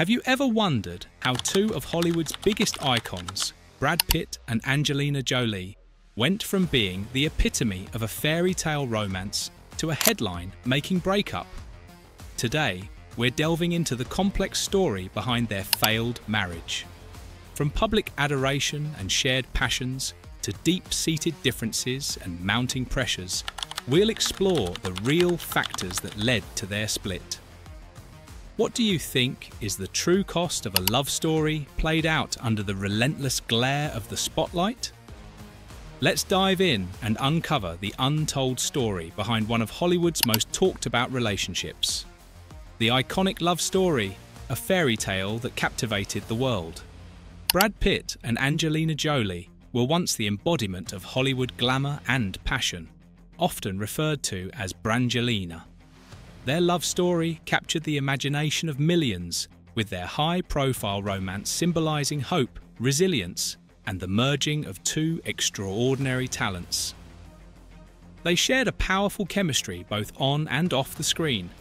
Have you ever wondered how two of Hollywood's biggest icons, Brad Pitt and Angelina Jolie, went from being the epitome of a fairy tale romance to a headline making Breakup? Today, we're delving into the complex story behind their failed marriage. From public adoration and shared passions to deep-seated differences and mounting pressures, we'll explore the real factors that led to their split. What do you think is the true cost of a love story played out under the relentless glare of the spotlight? Let's dive in and uncover the untold story behind one of Hollywood's most talked about relationships. The iconic love story, a fairy tale that captivated the world. Brad Pitt and Angelina Jolie were once the embodiment of Hollywood glamour and passion, often referred to as Brangelina. Their love story captured the imagination of millions, with their high-profile romance symbolizing hope, resilience, and the merging of two extraordinary talents. They shared a powerful chemistry both on and off the screen,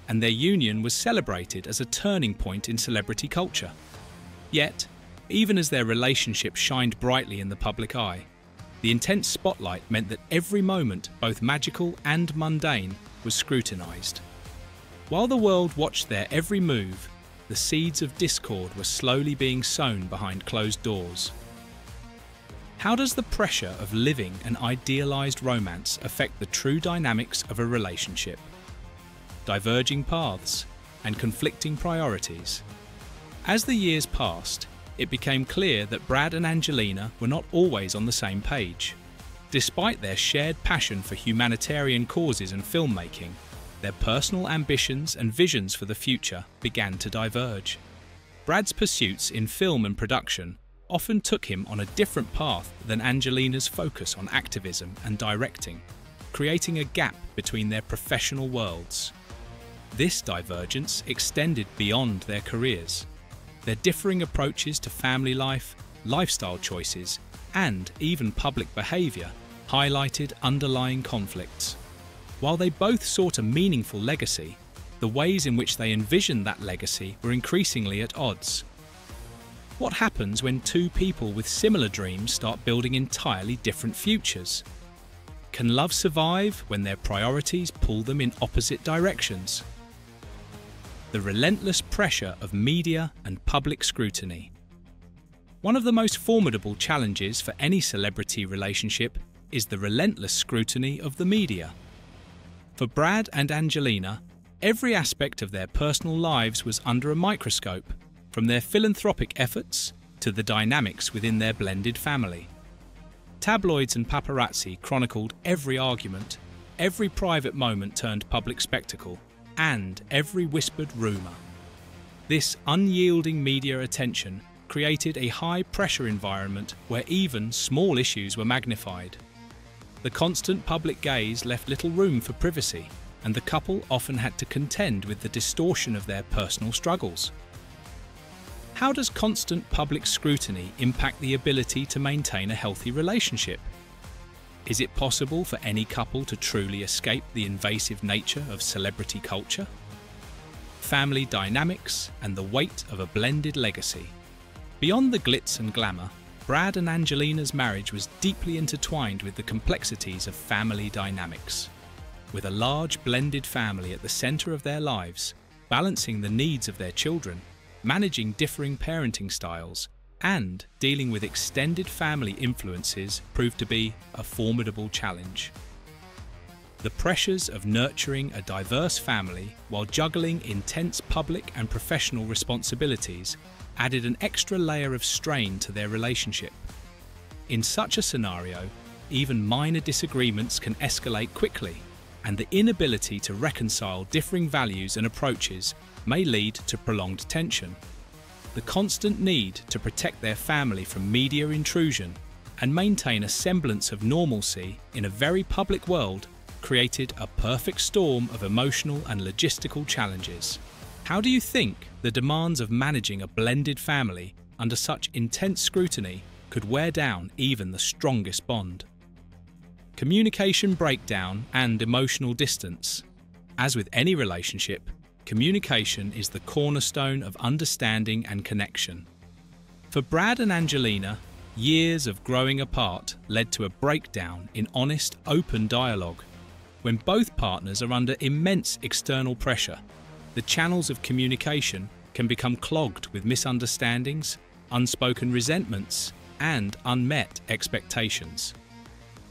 and their union was celebrated as a turning point in celebrity culture. Yet, even as their relationship shined brightly in the public eye, the intense spotlight meant that every moment, both magical and mundane, was scrutinized. While the world watched their every move, the seeds of discord were slowly being sown behind closed doors. How does the pressure of living an idealized romance affect the true dynamics of a relationship? Diverging paths and conflicting priorities. As the years passed, it became clear that Brad and Angelina were not always on the same page. Despite their shared passion for humanitarian causes and filmmaking, their personal ambitions and visions for the future began to diverge. Brad's pursuits in film and production often took him on a different path than Angelina's focus on activism and directing, creating a gap between their professional worlds. This divergence extended beyond their careers. Their differing approaches to family life, lifestyle choices, and even public behavior highlighted underlying conflicts. While they both sought a meaningful legacy, the ways in which they envisioned that legacy were increasingly at odds. What happens when two people with similar dreams start building entirely different futures? Can love survive when their priorities pull them in opposite directions? The relentless pressure of media and public scrutiny. One of the most formidable challenges for any celebrity relationship is the relentless scrutiny of the media. For Brad and Angelina, every aspect of their personal lives was under a microscope, from their philanthropic efforts to the dynamics within their blended family. Tabloids and paparazzi chronicled every argument, every private moment turned public spectacle, and every whispered rumour. This unyielding media attention created a high-pressure environment where even small issues were magnified. The constant public gaze left little room for privacy, and the couple often had to contend with the distortion of their personal struggles. How does constant public scrutiny impact the ability to maintain a healthy relationship? Is it possible for any couple to truly escape the invasive nature of celebrity culture? Family dynamics and the weight of a blended legacy. Beyond the glitz and glamour, Brad and Angelina's marriage was deeply intertwined with the complexities of family dynamics. With a large blended family at the centre of their lives, balancing the needs of their children, managing differing parenting styles, and dealing with extended family influences proved to be a formidable challenge. The pressures of nurturing a diverse family while juggling intense public and professional responsibilities added an extra layer of strain to their relationship. In such a scenario, even minor disagreements can escalate quickly, and the inability to reconcile differing values and approaches may lead to prolonged tension. The constant need to protect their family from media intrusion and maintain a semblance of normalcy in a very public world created a perfect storm of emotional and logistical challenges. How do you think the demands of managing a blended family under such intense scrutiny could wear down even the strongest bond? Communication breakdown and emotional distance. As with any relationship, communication is the cornerstone of understanding and connection. For Brad and Angelina, years of growing apart led to a breakdown in honest, open dialogue. When both partners are under immense external pressure, the channels of communication can become clogged with misunderstandings, unspoken resentments, and unmet expectations.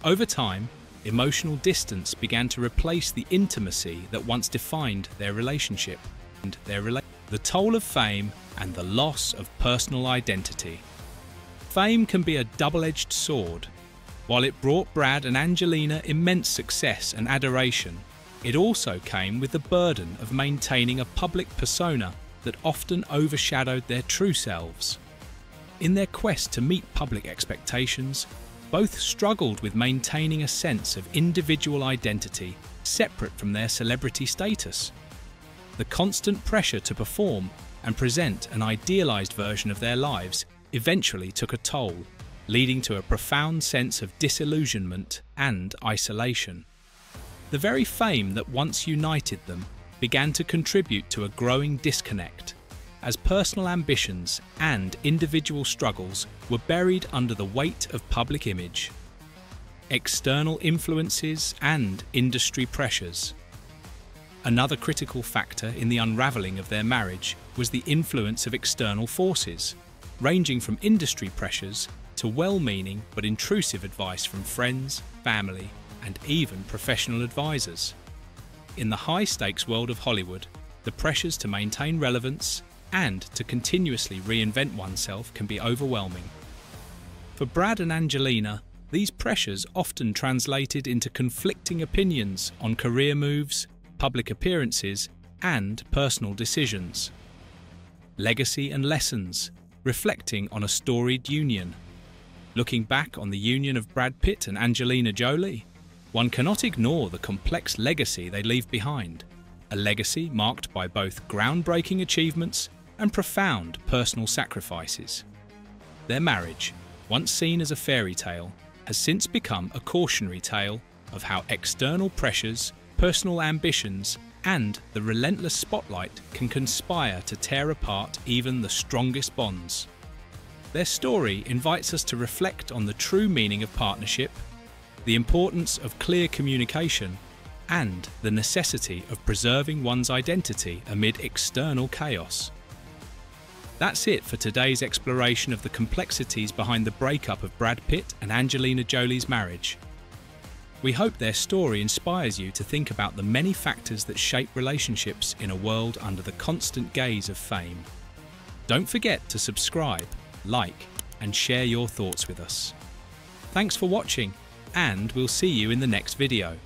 Over time, emotional distance began to replace the intimacy that once defined their relationship. The toll of fame and the loss of personal identity. Fame can be a double-edged sword. While it brought Brad and Angelina immense success and adoration, it also came with the burden of maintaining a public persona that often overshadowed their true selves. In their quest to meet public expectations, both struggled with maintaining a sense of individual identity separate from their celebrity status. The constant pressure to perform and present an idealized version of their lives eventually took a toll, leading to a profound sense of disillusionment and isolation. The very fame that once united them began to contribute to a growing disconnect, as personal ambitions and individual struggles were buried under the weight of public image, external influences and industry pressures. Another critical factor in the unravelling of their marriage was the influence of external forces, ranging from industry pressures to well-meaning but intrusive advice from friends, family, and even professional advisors. In the high-stakes world of Hollywood, the pressures to maintain relevance and to continuously reinvent oneself can be overwhelming. For Brad and Angelina, these pressures often translated into conflicting opinions on career moves, public appearances, and personal decisions. Legacy and lessons, reflecting on a storied union. Looking back on the union of Brad Pitt and Angelina Jolie, one cannot ignore the complex legacy they leave behind, a legacy marked by both groundbreaking achievements and profound personal sacrifices. Their marriage, once seen as a fairy tale, has since become a cautionary tale of how external pressures, personal ambitions, and the relentless spotlight can conspire to tear apart even the strongest bonds. Their story invites us to reflect on the true meaning of partnership, the importance of clear communication, and the necessity of preserving one's identity amid external chaos. That's it for today's exploration of the complexities behind the breakup of Brad Pitt and Angelina Jolie's marriage. We hope their story inspires you to think about the many factors that shape relationships in a world under the constant gaze of fame. Don't forget to subscribe, like, and share your thoughts with us. Thanks for watching, and we'll see you in the next video.